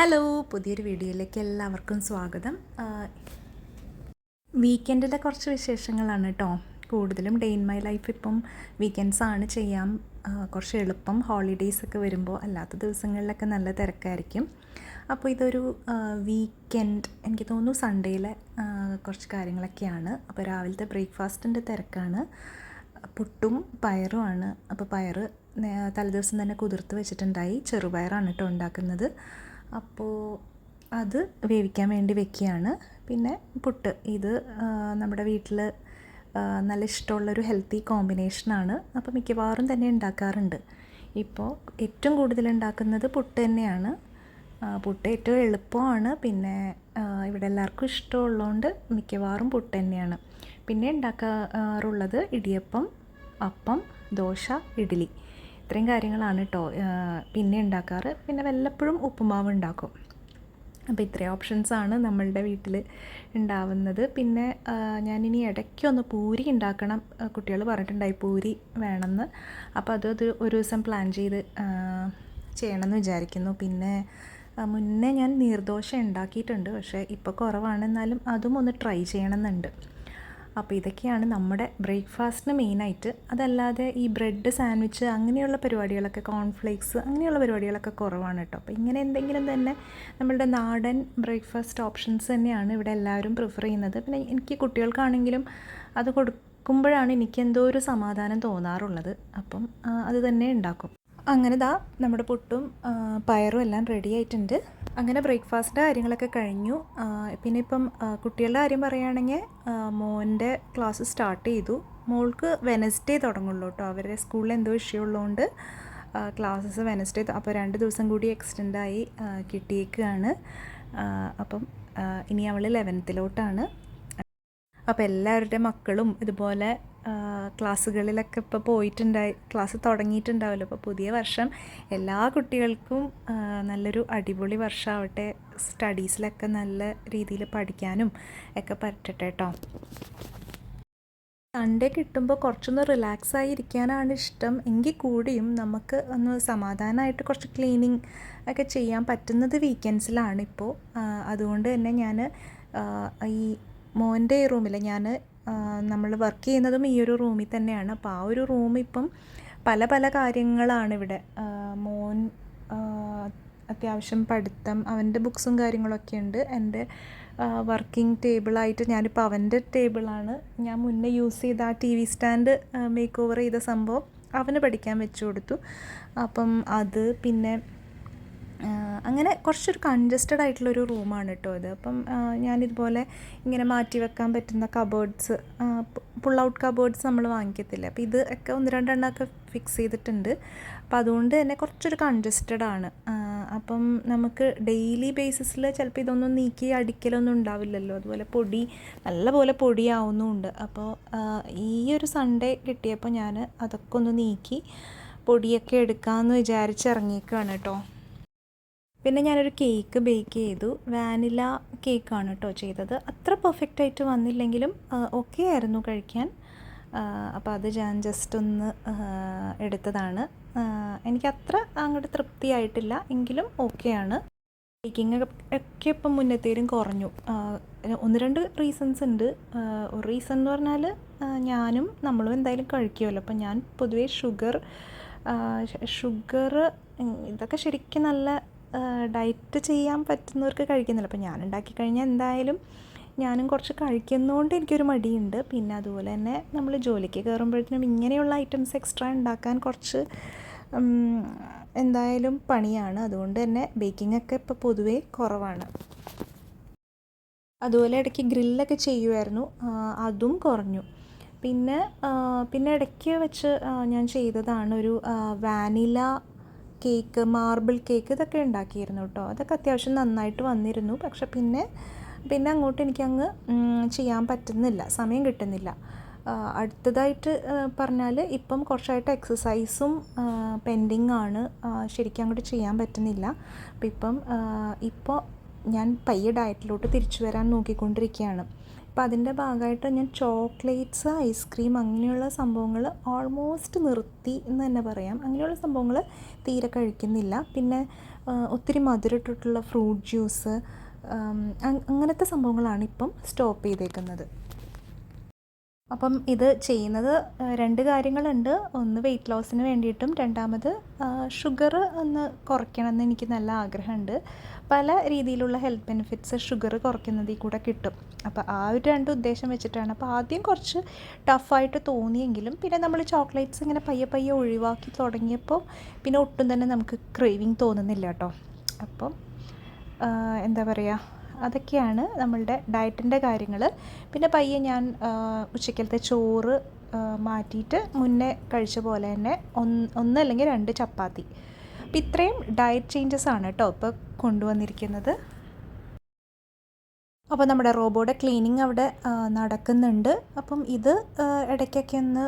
Hello, പുതിയൊരു വീഡിയോയിലേക്ക് എല്ലാവർക്കും സ്വാഗതം. വീക്കെൻഡിലെ കുറച്ച് വിശേഷങ്ങളാണ് കേട്ടോ. കൂടുതലും ഡേ ഇൻ മൈ ലൈഫ് ഇപ്പം വീക്കെൻഡ്സാണ് ചെയ്യാൻ കുറച്ച് എളുപ്പം. ഹോളിഡേയ്സൊക്കെ വരുമ്പോൾ, അല്ലാത്ത ദിവസങ്ങളിലൊക്കെ നല്ല തിരക്കായിരിക്കും. അപ്പോൾ ഇതൊരു വീക്കെൻഡ്, എനിക്ക് തോന്നുന്നു സൺഡേയിലെ കുറച്ച് കാര്യങ്ങളൊക്കെയാണ്. അപ്പോൾ രാവിലത്തെ ബ്രേക്ക്ഫാസ്റ്റിൻ്റെ തിരക്കാണ്. പുട്ടും പയറുമാണ്. അപ്പോൾ പയറ് തലേദിവസം തന്നെ കുതിർത്ത് വെച്ചിട്ടുണ്ടായി. ചെറുപയറാണ് കേട്ടോ ഉണ്ടാക്കുന്നത്. അപ്പോൾ അത് വേവിക്കാൻ വേണ്ടി വെക്കുകയാണ്. പിന്നെ പുട്ട്, ഇത് നമ്മുടെ വീട്ടിൽ നല്ല ഇഷ്ടമുള്ളൊരു ഹെൽത്തി കോമ്പിനേഷനാണ്. അപ്പോൾ മിക്കവാറും തന്നെ ഉണ്ടാക്കാറുണ്ട്. ഇപ്പോൾ ഏറ്റവും കൂടുതൽ ഉണ്ടാക്കുന്നത് പുട്ട് തന്നെയാണ്. പുട്ട് ഏറ്റവും എളുപ്പമാണ്. പിന്നെ ഇവിടെ എല്ലാവർക്കും ഇഷ്ടമുള്ളതുകൊണ്ട് മിക്കവാറും പുട്ട് തന്നെയാണ്. പിന്നെ ഉണ്ടാക്കാറുള്ളത് ഇടിയപ്പം, അപ്പം, ദോശ, ഇഡ്ഡലി, ഇത്രയും കാര്യങ്ങളാണ് കേട്ടോ പിന്നെ ഉണ്ടാക്കാറ്. പിന്നെ വല്ലപ്പോഴും ഉപ്പുമാവ് ഉണ്ടാക്കും. അപ്പോൾ ഇത്രയും ഓപ്ഷൻസാണ് നമ്മളുടെ വീട്ടിൽ ഉണ്ടാവുന്നത്. പിന്നെ ഞാനിനി ഇടയ്ക്കൊന്ന് പൂരി ഉണ്ടാക്കണം. കുട്ടികൾ പറഞ്ഞിട്ടുണ്ടായി പൂരി വേണമെന്ന്. അപ്പോൾ അത് ഒരു ദിവസം പ്ലാൻ ചെയ്ത് ചെയ്യണമെന്ന് വിചാരിക്കുന്നു. പിന്നെ മുന്നേ ഞാൻ നീർദോശ ഉണ്ടാക്കിയിട്ടുണ്ട്, പക്ഷേ ഇപ്പോൾ കുറവാണ്. എന്നാലും അതും ഒന്ന് ട്രൈ ചെയ്യണമെന്നുണ്ട്. അപ്പോൾ ഇതൊക്കെയാണ് നമ്മുടെ ബ്രേക്ക്ഫാസ്റ്റിന് മെയിനായിട്ട്. അതല്ലാതെ ഈ ബ്രെഡ് സാൻഡ്വിച്ച് അങ്ങനെയുള്ള പരിപാടികളൊക്കെ, കോൺഫ്ലേക്സ് അങ്ങനെയുള്ള പരിപാടികളൊക്കെ കുറവാണ് കേട്ടോ. അപ്പോൾ ഇങ്ങനെ എന്തെങ്കിലും തന്നെ നമ്മളുടെ നാടൻ ബ്രേക്ക്ഫാസ്റ്റ് ഓപ്ഷൻസ് തന്നെയാണ് ഇവിടെ എല്ലാവരും പ്രിഫർ ചെയ്യുന്നത്. പിന്നെ എനിക്ക് കുട്ടികൾക്കാണെങ്കിലും അത് കൊടുക്കുമ്പോഴാണ് എനിക്ക് എന്തോ ഒരു സമാധാനം തോന്നാറുള്ളത്. അപ്പം അത് തന്നെ ഉണ്ടാക്കും. അങ്ങനെ നമ്മുടെ പുട്ടും പയറും എല്ലാം റെഡി ആയിട്ടുണ്ട്. അങ്ങനെ ബ്രേക്ക്ഫാസ്റ്റിൻ്റെ കാര്യങ്ങളൊക്കെ കഴിഞ്ഞു. പിന്നെ ഇപ്പം കുട്ടികളുടെ കാര്യം പറയുകയാണെങ്കിൽ മോൻ്റെ ക്ലാസ് സ്റ്റാർട്ട് ചെയ്തു. മോൾക്ക് വെനസ്ഡേ തുടങ്ങുള്ളൂ കേട്ടോ. അവരുടെ സ്കൂളിൽ എന്തോ വിഷയമുള്ളതുകൊണ്ട് ക്ലാസ്സസ് വെനസ്ഡേ, അപ്പോൾ 2 ദിവസം കൂടി എക്സ്റ്റെൻഡായി കിട്ടിയേക്കുകയാണ്. അപ്പം ഇനി അവൾ 11th അപ്പോൾ എല്ലാവരുടെ മക്കളും ഇതുപോലെ ക്ലാസ്സുകളിലൊക്കെ ഇപ്പോൾ ക്ലാസ് തുടങ്ങിയിട്ടുണ്ടാവുമല്ലോ. അപ്പോൾ പുതിയ വർഷം എല്ലാ കുട്ടികൾക്കും നല്ലൊരു അടിപൊളി വർഷമാവട്ടെ. സ്റ്റഡീസിലൊക്കെ നല്ല രീതിയിൽ പഠിക്കാനും ഒക്കെ പറ്റട്ടെ കേട്ടോ. സൺഡേ കിട്ടുമ്പോൾ കുറച്ചൊന്ന് റിലാക്സായി ഇരിക്കാനാണ് ഇഷ്ടം. എങ്കിൽ കൂടിയും നമുക്ക് ഒന്ന് സമാധാനമായിട്ട് കുറച്ച് ക്ലീനിങ് ഒക്കെ ചെയ്യാൻ പറ്റുന്നത് വീക്കെൻഡ്സിലാണ് ഇപ്പോൾ. അതുകൊണ്ട് തന്നെ ഞാൻ ഈ മോൻ്റെ റൂമിൽ നമ്മൾ വർക്ക് ചെയ്യുന്നതും ഈ ഒരു റൂമിൽ തന്നെയാണ്. അപ്പോൾ ആ ഒരു റൂം ഇപ്പം പല പല കാര്യങ്ങളാണ് ഇവിടെ. മോൻ അത്യാവശ്യം പഠിത്തം, അവൻ്റെ ബുക്സും കാര്യങ്ങളൊക്കെ ഉണ്ട്. എൻ്റെ വർക്കിംഗ് ടേബിളായിട്ട് ഞാനിപ്പോൾ അവൻ്റെ ടേബിളാണ് ഞാൻ മുന്നേ യൂസ് ചെയ്ത ആ TV സ്റ്റാൻഡ് മേക്ക് ഓവർ ചെയ്ത സംഭവം അവന് പഠിക്കാൻ വെച്ചു കൊടുത്തു. അപ്പം അത് പിന്നെ അങ്ങനെ കുറച്ചൊരു കൺജസ്റ്റഡ് ആയിട്ടുള്ളൊരു റൂമാണ് കേട്ടോ ഇത്. അപ്പം ഞാനിതുപോലെ ഇങ്ങനെ മാറ്റി വെക്കാൻ പറ്റുന്ന കബേർഡ്സ്, പുൾ ഔട്ട് കബേർഡ്സ് നമ്മൾ വാങ്ങിക്കത്തില്ല. അപ്പോൾ ഇത് ഒക്കെ 1-2 എണ്ണമൊക്കെ ഫിക്സ് ചെയ്തിട്ടുണ്ട്. അപ്പോൾ അതുകൊണ്ട് തന്നെ കുറച്ചൊരു കൺജസ്റ്റഡ് ആണ്. അപ്പം നമുക്ക് ഡെയിലി ബേസിസിൽ ചിലപ്പോൾ ഇതൊന്നും നീക്കി അടിക്കലൊന്നും ഉണ്ടാവില്ലല്ലോ. അതുപോലെ നല്ലപോലെ പൊടിയാവുന്നുമുണ്ട്. അപ്പോൾ ഈ ഒരു സൺഡേ കിട്ടിയപ്പോൾ ഞാൻ അതൊക്കെ ഒന്ന് നീക്കി പൊടിയൊക്കെ എടുക്കാമെന്ന് വിചാരിച്ചിറങ്ങിയേക്കാണ് കേട്ടോ. പിന്നെ ഞാനൊരു കേക്ക് ബേക്ക് ചെയ്തു. വാനില കേക്കാണ് കേട്ടോ ചെയ്തത്. അത്ര പെർഫെക്റ്റായിട്ട് വന്നില്ലെങ്കിലും ഓക്കെ ആയിരുന്നു കഴിക്കാൻ. അപ്പോൾ അത് ഞാൻ ജസ്റ്റ് ഒന്ന് എടുത്തതാണ്. എനിക്കത്ര അങ്ങോട്ട് തൃപ്തിയായിട്ടില്ല, എങ്കിലും ഓക്കെയാണ്. ബേക്കിംഗ് ഒക്കെ ഇപ്പം മുന്നത്തേലും കുറഞ്ഞു. 1-2 റീസൺസ് ഉണ്ട്. ഒരു റീസൺ എന്ന് പറഞ്ഞാൽ നമ്മളും എന്തായാലും കഴിക്കുമല്ലോ. അപ്പം ഞാൻ പൊതുവേ ഷുഗർ ഇതൊക്കെ ശരിക്കും നല്ല ഡയറ്റ് ചെയ്യാൻ പറ്റുന്നവർക്ക് കഴിക്കുന്നില്ല. അപ്പോൾ ഞാൻ ഉണ്ടാക്കി കഴിഞ്ഞാൽ എന്തായാലും ഞാനും കുറച്ച് കഴിക്കുന്നതുകൊണ്ട് എനിക്കൊരു മടിയുണ്ട്. പിന്നെ അതുപോലെ തന്നെ നമ്മൾ ജോലിക്ക് കയറുമ്പോഴത്തേനും ഇങ്ങനെയുള്ള ഐറ്റംസ് എക്സ്ട്രാ ഉണ്ടാക്കാൻ കുറച്ച് എന്തായാലും പണിയാണ്. അതുകൊണ്ട് തന്നെ ബേക്കിംഗ് ഒക്കെ ഇപ്പോൾ പൊതുവേ കുറവാണ്. അതുപോലെ ഇടയ്ക്ക് ഗ്രില്ലൊക്കെ ചെയ്യുമായിരുന്നു, അതും കുറഞ്ഞു. പിന്നെ ഇടയ്ക്ക് വെച്ച് ഞാൻ ചെയ്തതാണ് ഒരു വാനില കേക്ക്, മാർബിൾ കേക്ക്, ഇതൊക്കെ ഉണ്ടാക്കിയിരുന്നു കേട്ടോ. അതൊക്കെ അത്യാവശ്യം നന്നായിട്ട് വന്നിരുന്നു. പക്ഷെ പിന്നെ അങ്ങോട്ട് എനിക്കങ്ങ് ചെയ്യാൻ പറ്റുന്നില്ല, സമയം കിട്ടുന്നില്ല. അടുത്തതായിട്ട് പറഞ്ഞാൽ ഇപ്പം കുറച്ചായിട്ട് എക്സസൈസും പെൻഡിങ് ആണ്, ശരിക്കും അങ്ങോട്ട് ചെയ്യാൻ പറ്റുന്നില്ല. അപ്പോൾ ഇപ്പോൾ ഞാൻ പയ്യെ ഡയറ്റിലോട്ട് തിരിച്ചു വരാൻ നോക്കിക്കൊണ്ടിരിക്കുകയാണ്. അപ്പോൾ അതിൻ്റെ ഭാഗമായിട്ട് ഞാൻ ചോക്ലേറ്റ്സ്, ഐസ്ക്രീം അങ്ങനെയുള്ള സംഭവങ്ങൾ ഓൾമോസ്റ്റ് നിർത്തി എന്ന് തന്നെ പറയാം. അങ്ങനെയുള്ള സംഭവങ്ങൾ തീരെ കഴിക്കുന്നില്ല. പിന്നെ ഒത്തിരി മധുരമിട്ടിട്ടുള്ള ഫ്രൂട്ട് ജ്യൂസ്, അങ്ങനത്തെ സംഭവങ്ങളാണ് ഇപ്പം സ്റ്റോപ്പ് ചെയ്തേക്കുന്നത്. അപ്പം ഇത് ചെയ്യുന്നത് 2 കാര്യങ്ങളുണ്ട്. ഒന്ന് വെയിറ്റ് ലോസിന് വേണ്ടിയിട്ടും, രണ്ടാമത് ഷുഗർ ഒന്ന് കുറയ്ക്കണമെന്ന് എനിക്ക് നല്ല ആഗ്രഹമുണ്ട്. പല രീതിയിലുള്ള ഹെൽത്ത് ബെനിഫിറ്റ്സ് ഷുഗർ കുറയ്ക്കുന്നതിൽ കൂടെ കിട്ടും. അപ്പോൾ ആ ഒരു 2 ഉദ്ദേശം വെച്ചിട്ടാണ്. അപ്പോൾ ആദ്യം കുറച്ച് ടഫായിട്ട് തോന്നിയെങ്കിലും പിന്നെ നമ്മൾ ചോക്ലേറ്റ്സ് ഇങ്ങനെ പയ്യെ പയ്യെ ഒഴിവാക്കി തുടങ്ങിയപ്പോൾ പിന്നെ ഒട്ടും തന്നെ നമുക്ക് ക്രേവിങ് തോന്നുന്നില്ല കേട്ടോ. അപ്പം എന്താ പറയുക, അതൊക്കെയാണ് നമ്മളുടെ ഡയറ്റിൻ്റെ കാര്യങ്ങൾ. പിന്നെ പയ്യെ ഞാൻ ഉച്ചക്കലത്തെ ചോറ് മാറ്റിയിട്ട് മുന്നേ കഴിച്ച പോലെ തന്നെ ഒന്നല്ലെങ്കിൽ 2 ചപ്പാത്തി. അപ്പം ഇത്രയും ഡയറ്റ് ചേഞ്ചസ് ആണ് കേട്ടോ ഇപ്പോൾ കൊണ്ടുവന്നിരിക്കുന്നത്. അപ്പോൾ നമ്മുടെ റോബോയുടെ ക്ലീനിങ് അവിടെ നടക്കുന്നുണ്ട്. അപ്പം ഇത് ഇടയ്ക്കൊക്കെ ഒന്ന്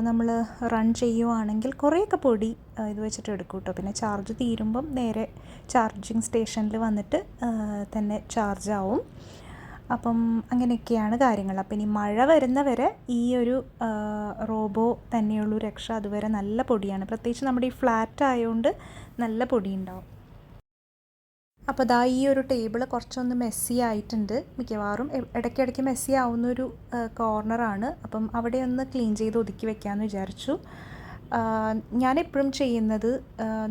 നമ്മൾ റൺ ചെയ്യുവാണെങ്കിൽ കുറേയൊക്കെ പൊടി ഇത് വെച്ചിട്ട് എടുക്കും കേട്ടോ. പിന്നെ ചാർജ് തീരുമ്പം നേരെ ചാർജിങ് സ്റ്റേഷനിൽ വന്നിട്ട് തന്നെ ചാർജ് ആവും. അപ്പം അങ്ങനെയൊക്കെയാണ് കാര്യങ്ങൾ. അപ്പം ഇനി മഴ വരുന്നവരെ ഈ ഒരു റോബോ തന്നെയുള്ളൂ രക്ഷ. അതുവരെ നല്ല പൊടിയാണ്, പ്രത്യേകിച്ച് നമ്മുടെ ഈ ഫ്ലാറ്റ് ആയതുകൊണ്ട് നല്ല പൊടി ഉണ്ടാവും. അപ്പോൾ ദാ ഈ ഒരു ടേബിൾ കുറച്ചൊന്ന് മെസ്സി ആയിട്ടുണ്ട്. മിക്കവാറും ഇടയ്ക്കിടയ്ക്ക് മെസ്സി ആവുന്നൊരു കോർണറാണ്. അപ്പം അവിടെ ഒന്ന് ക്ലീൻ ചെയ്ത് ഒതുക്കി വെക്കാമെന്ന് വിചാരിച്ചു. ഞാനെപ്പോഴും ചെയ്യുന്നത്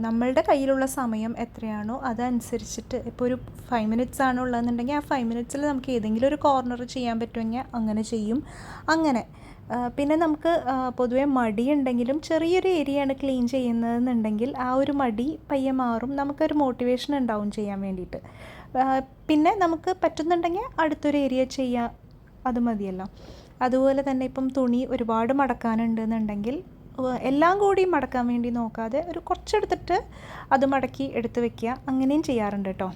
നമ്മളുടെ കയ്യിലുള്ള സമയം എത്രയാണോ അതനുസരിച്ചിട്ട്, ഇപ്പോൾ ഒരു 5 മിനിറ്റ്സ് ആണോ ഉള്ളതെന്നുണ്ടെങ്കിൽ ആ 5 മിനിറ്റ്സിൽ നമുക്ക് ഏതെങ്കിലും ഒരു കോർണർ ചെയ്യാൻ പറ്റുമെങ്കിൽ അങ്ങനെ ചെയ്യും. അങ്ങനെ പിന്നെ നമുക്ക് പൊതുവേ മടിയുണ്ടെങ്കിലും ചെറിയൊരു ഏരിയയാണ് ക്ലീൻ ചെയ്യുന്നതെന്നുണ്ടെങ്കിൽ ആ ഒരു മടി പയ്യെ മാറും. നമുക്കൊരു മോട്ടിവേഷൻ ഉണ്ടാവും ചെയ്യാൻ വേണ്ടിയിട്ട്. പിന്നെ നമുക്ക് പറ്റുന്നുണ്ടെങ്കിൽ അടുത്തൊരു ഏരിയ ചെയ്യാം, അത് മതിയല്ലോ. അതുപോലെ തന്നെ ഇപ്പം തുണി ഒരുപാട് മടക്കാനുണ്ടെന്നുണ്ടെങ്കിൽ എല്ലാം കൂടി മടക്കാൻ വേണ്ടി നോക്കാതെ ഒരു കുറച്ചെടുത്തിട്ട് അത് മടക്കി എടുത്ത് വെക്കുക, അങ്ങനെയും ചെയ്യാറുണ്ട് കേട്ടോ.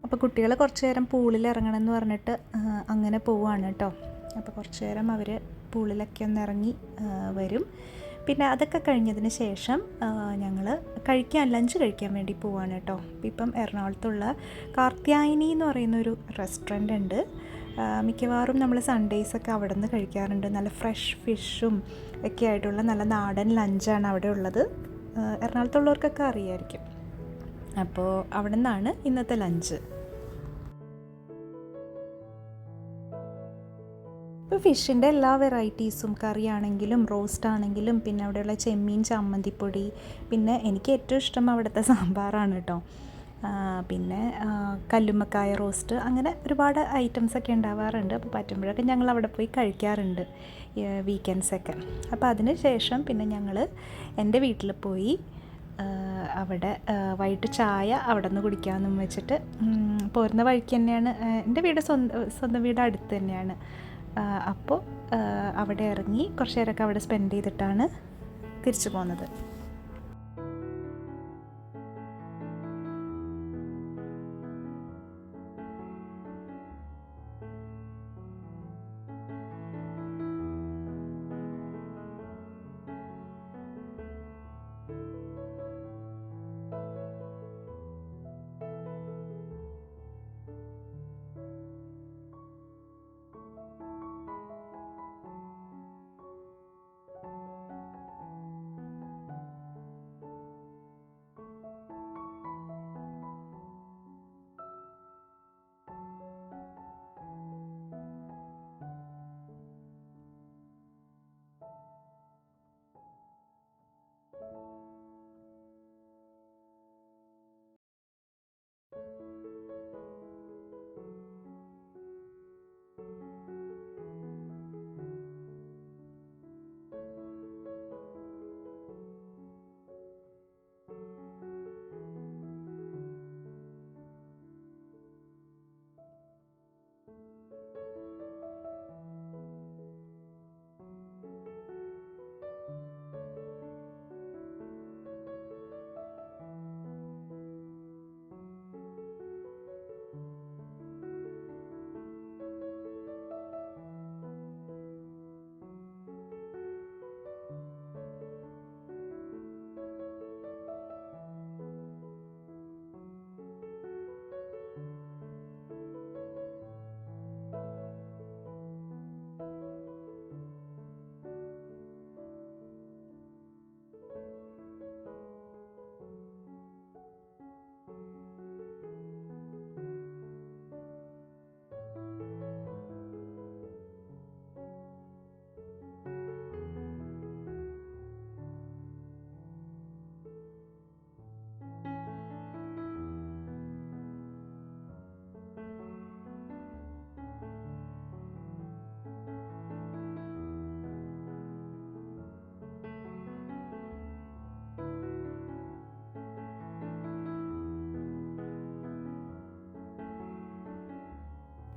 അപ്പോൾ കുട്ടികൾ കുറച്ച് നേരം പൂളിൽ ഇറങ്ങണം എന്ന് പറഞ്ഞിട്ട് അങ്ങനെ പോവുകയാണ് കേട്ടോ. അപ്പോൾ കുറച്ച് നേരം അവർ പൂളിലൊക്കെ ഒന്ന് ഇറങ്ങി വരും. പിന്നെ അതൊക്കെ കഴിഞ്ഞതിന് ശേഷം ഞങ്ങൾ ലഞ്ച് കഴിക്കാൻ വേണ്ടി പോവുകയാണ് കേട്ടോ. ഇപ്പം എറണാകുളത്തുള്ള കാർത്യായനി എന്ന് പറയുന്നൊരു റെസ്റ്റോറൻ്റ് ഉണ്ട്. മിക്കവാറും നമ്മൾ സൺഡേയ്സൊക്കെ അവിടെ നിന്ന് കഴിക്കാറുണ്ട്. നല്ല ഫ്രഷ് ഫിഷും ഒക്കെ ആയിട്ടുള്ള നല്ല നാടൻ ലഞ്ചാണ് അവിടെ ഉള്ളത്. എറണാകുളത്തുള്ളവർക്കൊക്കെ അറിയായിരിക്കും. അപ്പോൾ അവിടെ നിന്നാണ് ഇന്നത്തെ ലഞ്ച്. ഇപ്പോൾ ഫിഷിൻ്റെ എല്ലാ വെറൈറ്റീസും, കറിയാണെങ്കിലും റോസ്റ്റ് ആണെങ്കിലും, പിന്നെ അവിടെയുള്ള ചെമ്മീൻ ചമ്മന്തിപ്പൊടി, പിന്നെ എനിക്ക് ഏറ്റവും ഇഷ്ടം അവിടുത്തെ സാമ്പാറാണ് കേട്ടോ. പിന്നെ കല്ലുമ്മക്കായ റോസ്റ്റ്, അങ്ങനെ ഒരുപാട് ഐറ്റംസൊക്കെ ഉണ്ടാവാറുണ്ട്. അപ്പോൾ പറ്റുമ്പോഴൊക്കെ ഞങ്ങൾ അവിടെ പോയി കഴിക്കാറുണ്ട് വീക്കെൻഡ്സൊക്കെ. അപ്പോൾ അതിന് ശേഷം പിന്നെ ഞങ്ങൾ എൻ്റെ വീട്ടിൽ പോയി അവിടെ വൈകിട്ട് ചായ അവിടെ നിന്ന് കുടിക്കാമെന്നും വെച്ചിട്ട് പോരുന്ന വഴിക്ക് തന്നെയാണ് എൻ്റെ വീട്. സ്വന്തം വീട് അടുത്ത് തന്നെയാണ്. അപ്പോൾ അവിടെ ഇറങ്ങി കുറച്ച് നേരമൊക്കെ അവിടെ സ്പെൻഡ് ചെയ്തിട്ടാണ് തിരിച്ചു പോകുന്നത്.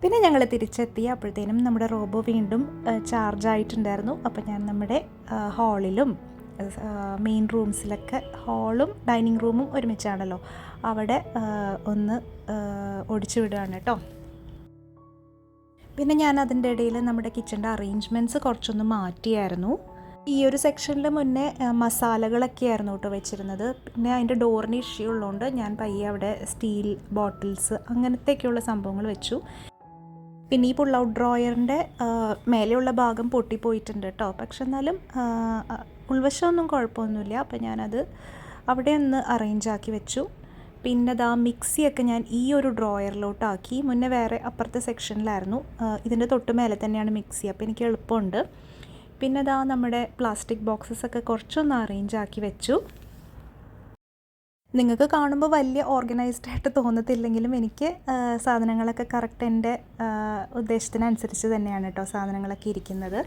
പിന്നെ ഞങ്ങൾ തിരിച്ചെത്തി. അപ്പോഴത്തേനും നമ്മുടെ റോബോ വീണ്ടും ചാർജ് ആയിട്ടുണ്ടായിരുന്നു. അപ്പോൾ ഞാൻ നമ്മുടെ ഹാളിലും മെയിൻ റൂംസിലൊക്കെ, ഹാളും ഡൈനിങ് റൂമും ഒരുമിച്ചാണല്ലോ, അവിടെ ഒന്ന് ഓടിച്ചു വിടുകയാണ് കേട്ടോ. പിന്നെ ഞാൻ അതിൻ്റെ ഇടയിൽ നമ്മുടെ കിച്ചൻ്റെ അറേഞ്ച്മെൻറ്റ്സ് കുറച്ചൊന്ന് മാറ്റിയായിരുന്നു. ഈ ഒരു സെക്ഷനിൽ മുന്നേ മസാലകളൊക്കെ ആയിരുന്നു കേട്ടോ വെച്ചിരുന്നത്. പിന്നെ അതിൻ്റെ ഡോറിന് ഇഷ്യൂ ഉള്ളതുകൊണ്ട് ഞാൻ പയ്യെ അവിടെ സ്റ്റീൽ ബോട്ടിൽസ് അങ്ങനത്തെയൊക്കെയുള്ള സംഭവങ്ങൾ വെച്ചു. പിന്നെ ഈ പുൾ ഔട്ട് ഡ്രോയറിൻ്റെ മേലെയുള്ള ഭാഗം പൊട്ടിപ്പോയിട്ടുണ്ട് കേട്ടോ. പക്ഷെ എന്നാലും ഉൾവശമൊന്നും കുഴപ്പമൊന്നുമില്ല. അപ്പോൾ ഞാനത് അവിടെ ഒന്ന് അറേഞ്ചാക്കി വെച്ചു. പിന്നെ ദാ മിക്സിയൊക്കെ ഞാൻ ഈ ഒരു ഡ്രോയറിലോട്ടാക്കി. മുന്നേ വേറെ അപ്പുറത്തെ സെക്ഷനിലായിരുന്നു, ഇതിൻ്റെ തൊട്ട് മേലെ തന്നെയാണ് മിക്സി. അപ്പോൾ എനിക്ക് എളുപ്പമുണ്ട്. പിന്നെ ദാ നമ്മുടെ പ്ലാസ്റ്റിക് ബോക്സസൊക്കെ കുറച്ചൊന്ന് അറേഞ്ചാക്കി വെച്ചു. നിങ്ങൾക്ക് കാണുമ്പോൾ വലിയ ഓർഗനൈസ്ഡ് ആയിട്ട് തോന്നത്തില്ലെങ്കിലും എനിക്ക് സാധനങ്ങളൊക്കെ കറക്റ്റ് എൻ്റെ ഉദ്ദേശത്തിനനുസരിച്ച് തന്നെയാണ് കേട്ടോ സാധനങ്ങളൊക്കെ ഇരിക്കുന്നത്.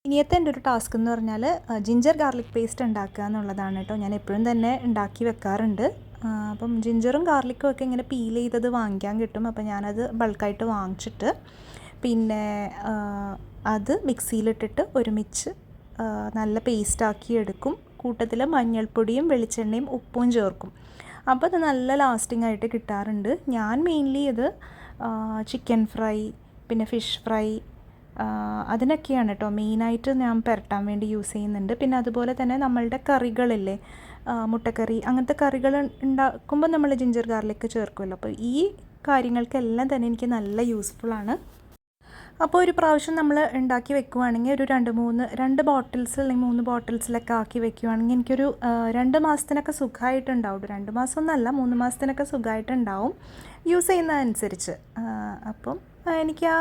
ഇനിയത്തെ എൻ്റെ ഒരു ടാസ്ക് എന്ന് പറഞ്ഞാൽ ജിഞ്ചർ ഗാർലിക് പേസ്റ്റ് ഉണ്ടാക്കുക എന്നുള്ളതാണ് കേട്ടോ. ഞാൻ എപ്പോഴും തന്നെ ഉണ്ടാക്കി വെക്കാറുണ്ട്. അപ്പം ജിഞ്ചറും ഗാർലിക്കും ഒക്കെ ഇങ്ങനെ പീൽ ചെയ്തത് വാങ്ങിക്കാൻ കിട്ടും. അപ്പോൾ ഞാനത് ബൾക്കായിട്ട് വാങ്ങിച്ചിട്ട് പിന്നെ അത് മിക്സിയിലിട്ടിട്ട് ഒരുമിച്ച് നല്ല പേസ്റ്റാക്കി എടുക്കും. കൂട്ടത്തിൽ മഞ്ഞൾപ്പൊടിയും വെളിച്ചെണ്ണയും ഉപ്പും ചേർക്കും. അപ്പോൾ അത് നല്ല ലാസ്റ്റിംഗ് ആയിട്ട് കിട്ടാറുണ്ട്. ഞാൻ മെയിൻലി ഇത് ചിക്കൻ ഫ്രൈ, പിന്നെ ഫിഷ് ഫ്രൈ, അതിനൊക്കെയാണ് കേട്ടോ മെയിനായിട്ട് ഞാൻ പുരട്ടാൻ വേണ്ടി യൂസ് ചെയ്യുന്നുണ്ട്. പിന്നെ അതുപോലെ തന്നെ നമ്മളുടെ കറികളില്ലേ, മുട്ടക്കറി അങ്ങനത്തെ കറികൾ ഉണ്ടാക്കുമ്പോൾ നമ്മൾ ജിഞ്ചർ ഗാർലിക് ചേർക്കുമല്ലോ. അപ്പോൾ ഈ കാര്യങ്ങൾക്കെല്ലാം തന്നെ എനിക്ക് നല്ല യൂസ്ഫുള്ളാണ്. അപ്പോൾ ഒരു പ്രാവശ്യം നമ്മൾ ഉണ്ടാക്കി വെക്കുവാണെങ്കിൽ ഒരു 2 ബോട്ടിൽസ് അല്ലെങ്കിൽ 3 ബോട്ടിൽസിലൊക്കെ ആക്കി വെക്കുവാണെങ്കിൽ എനിക്കൊരു 2 മാസത്തിനൊക്കെ സുഖമായിട്ടുണ്ടാവും. 2 മാസം എന്നല്ല, 3 മാസത്തിനൊക്കെ സുഖമായിട്ടുണ്ടാവും യൂസ് ചെയ്യുന്നതനുസരിച്ച്. അപ്പം എനിക്ക്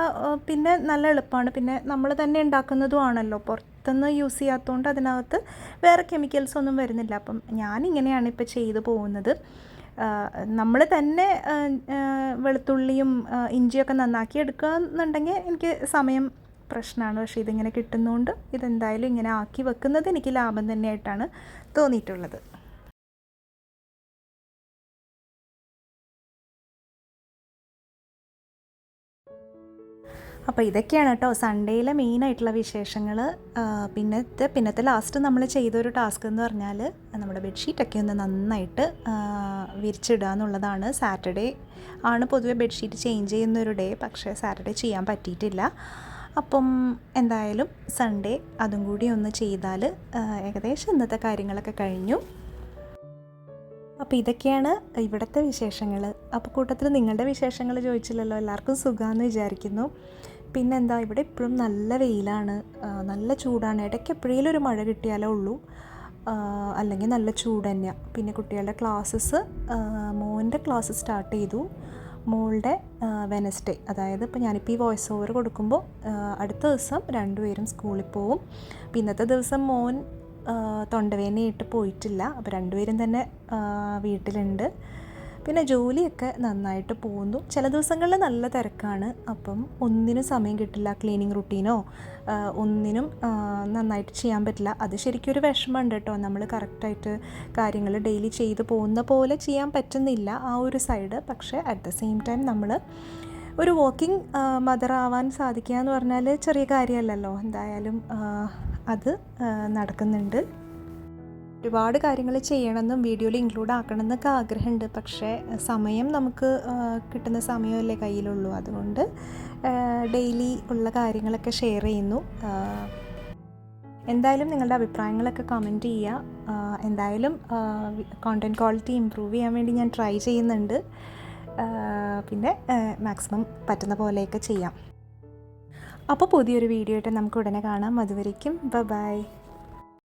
പിന്നെ നല്ല എളുപ്പമാണ്. പിന്നെ നമ്മൾ തന്നെ ഉണ്ടാക്കുന്നതും ആണല്ലോ, പുറത്തുനിന്ന് യൂസ് ചെയ്യാത്തതുകൊണ്ട് അതിനകത്ത് വേറെ കെമിക്കൽസ് ഒന്നും വരുന്നില്ല. അപ്പം ഞാനിങ്ങനെയാണ് ഇപ്പോൾ ചെയ്തു പോകുന്നത്. നമ്മൾ തന്നെ വെളുത്തുള്ളിയും ഇഞ്ചിയൊക്കെ നന്നാക്കി എടുക്കുക എന്നുണ്ടെങ്കിൽ എനിക്ക് സമയം പ്രശ്നമാണ്. പക്ഷേ ഇതിങ്ങനെ കിട്ടുന്നതുകൊണ്ട് ഇതെന്തായാലും ഇങ്ങനെ ആക്കി വെക്കുന്നത് എനിക്ക് ലാഭം തന്നെയായിട്ടാണ് തോന്നിയിട്ടുള്ളത്. അപ്പോൾ ഇതൊക്കെയാണ് കേട്ടോ സൺഡേയിലെ മെയിനായിട്ടുള്ള വിശേഷങ്ങൾ. പിന്നത്തെ ലാസ്റ്റ് നമ്മൾ ചെയ്തൊരു ടാസ്ക് എന്ന് പറഞ്ഞാൽ നമ്മുടെ ബെഡ്ഷീറ്റൊക്കെ ഒന്ന് നന്നായിട്ട് വിരിച്ചിടുക എന്നുള്ളതാണ്. സാറ്റർഡേ ആണ് പൊതുവെ ബെഡ്ഷീറ്റ് ചേഞ്ച് ചെയ്യുന്നൊരു ഡേ, പക്ഷേ സാറ്റർഡേ ചെയ്യാൻ പറ്റിയിട്ടില്ല. അപ്പം എന്തായാലും സൺഡേ അതും കൂടി ഒന്ന് ചെയ്താൽ ഏകദേശം ഇന്നത്തെ കാര്യങ്ങളൊക്കെ കഴിഞ്ഞു. അപ്പോൾ ഇതൊക്കെയാണ് ഇവിടുത്തെ വിശേഷങ്ങൾ. അപ്പോൾ കൂട്ടത്തിൽ നിങ്ങളുടെ വിശേഷങ്ങൾ ചോദിച്ചില്ലല്ലോ. എല്ലാവർക്കും സുഖമാണെന്ന് വിചാരിക്കുന്നു. പിന്നെന്താ, ഇവിടെ ഇപ്പോഴും നല്ല വെയിലാണ്, നല്ല ചൂടാണ്. ഇടയ്ക്ക് എപ്പോഴേലും ഒരു മഴ കിട്ടിയാലേ ഉള്ളൂ, അല്ലെങ്കിൽ നല്ല ചൂട് തന്നെയാണ്. പിന്നെ കുട്ടികളുടെ ക്ലാസ്സസ്, മോൻ്റെ ക്ലാസ് സ്റ്റാർട്ട് ചെയ്തു, മോളുടെ വെനസ്ഡേ, അതായത് ഇപ്പോൾ ഞാനിപ്പോൾ ഈ വോയിസ് ഓവർ കൊടുക്കുമ്പോൾ അടുത്ത ദിവസം 2 പേരും സ്കൂളിൽ പോവും. അപ്പോൾ ഇന്നത്തെ ദിവസം മോൻ തൊണ്ടവേദനയായിട്ട് പോയിട്ടില്ല. അപ്പോൾ 2 പേരും തന്നെ വീട്ടിലുണ്ട്. പിന്നെ ജോലിയൊക്കെ നന്നായിട്ട് പോകുന്നു. ചില ദിവസങ്ങളിൽ നല്ല തിരക്കാണ്, അപ്പം ഒന്നിനും സമയം കിട്ടില്ല. ക്ലീനിങ് റുട്ടീനോ ഒന്നിനും നന്നായിട്ട് ചെയ്യാൻ പറ്റില്ല. അത് ശരിക്കും ഒരു വിഷമമുണ്ട് കേട്ടോ. നമ്മൾ കറക്റ്റായിട്ട് കാര്യങ്ങൾ ഡെയിലി ചെയ്ത് പോകുന്ന പോലെ ചെയ്യാൻ പറ്റുന്നില്ല ആ ഒരു സൈഡ്. പക്ഷേ അറ്റ് ദ സെയിം ടൈം നമ്മൾ ഒരു വർക്കിംഗ് മദർ ആവാൻ സാധിക്കുക എന്ന് പറഞ്ഞാൽ ചെറിയ കാര്യമല്ലല്ലോ. എന്തായാലും അത് നടക്കുന്നുണ്ട്. ഒരുപാട് കാര്യങ്ങൾ ചെയ്യണമെന്നും വീഡിയോയിൽ ഇൻക്ലൂഡ് ആക്കണമെന്നൊക്കെ ആഗ്രഹമുണ്ട്. പക്ഷേ സമയം നമുക്ക് കിട്ടുന്ന സമയമല്ലേ കയ്യിലുള്ളൂ. അതുകൊണ്ട് ഡെയിലി ഉള്ള കാര്യങ്ങളൊക്കെ ഷെയർ ചെയ്യുന്നു. എന്തായാലും നിങ്ങളുടെ അഭിപ്രായങ്ങളൊക്കെ കമൻറ്റ് ചെയ്യുക. എന്തായാലും കോണ്ടൻറ്റ് ക്വാളിറ്റി ഇമ്പ്രൂവ് ചെയ്യാൻ വേണ്ടി ഞാൻ ട്രൈ ചെയ്യുന്നുണ്ട്. പിന്നെ മാക്സിമം പറ്റുന്ന പോലെയൊക്കെ ചെയ്യാം. അപ്പോൾ പുതിയൊരു വീഡിയോ ആയിട്ട് നമുക്ക് ഉടനെ കാണാം. അതുവരേക്കും ബൈ.